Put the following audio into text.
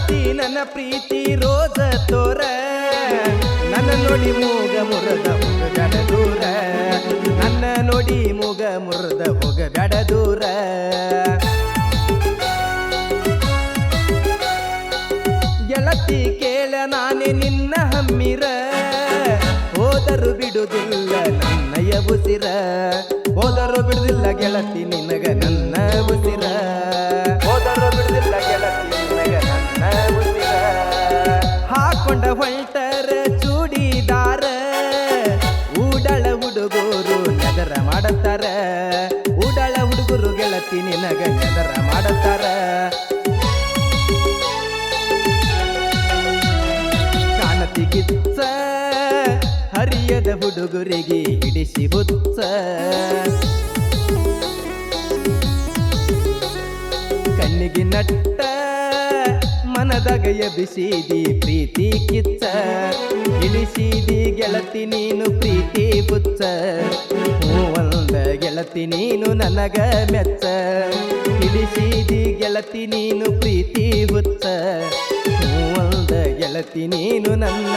ಗೆಳತಿ ನನ್ನ ಪ್ರೀತಿ ರೋಜ ತೋರ ನನ್ನ ನೋಡಿ ಮೂಗ ಮುರದ ಹೋಗಬೇಡ ದೂರ ನನ್ನ ನೋಡಿ ಮೂಗ ಮುರದ ಹೋಗಬೇಡ ದೂರ ಗೆಳತಿ ಕೇಳ ನಾನೇ ನಿನ್ನ ಹಮ್ಮಿರ ಹೋದರು ಬಿಡುವುದಿಲ್ಲ ನನ್ನಯ ಉಸಿರ ಹೋದರು ಬಿಡುದಿಲ್ಲ ಗೆಳತಿ ನಿನಗ ನನ್ನ ಉಸಿರ ಹೋದರು ಬಿಡುದಿಲ್ಲ ಗೆಳತಿ ನಿನಗ ನನ್ನ ಉಸಿರ ಹಾಕೊಂಡ ಹೊಲ್ಟರ ಚೂಡಿದಾರ ಉಡಳ ಹುಡುಗರು ನೆದರ ಮಾಡತಾರ ಉಡಳ ಹುಡುಗರು ಗೆಳತಿ ನಿನಗ ನೆದರ ಮಾಡತಾರ ಕಾಣತಿ ಕಿಚ್ಚ ಹರಿಯದ ಹುಡುಗರಿಗೆ ಹಿಡಿಸಿ ಹುಚ್ಚ ಕಣ್ಣಿಗೆ ನಟ್ಟ ಮನದಾಗ ಎಬ್ಬಿಸಿದಿ ಪ್ರೀತಿ ಕಿಚ್ಚ ಇಳಿಸಿದಿ ಗೆಳತಿ ನೀನು ಪ್ರೀತಿ ಹುಚ್ಚ ಒಂದ ಗೆಳತಿ ನೀನು ನನಗ ಮೆಚ್ಚ ಇಳಿಸಿದಿ ಗೆಳತಿ ನೀನು ಪ್ರೀತಿ ಹುಚ್ಚ ಒಂದ ಗೆಳತಿ ನೀನು ನನ್ನ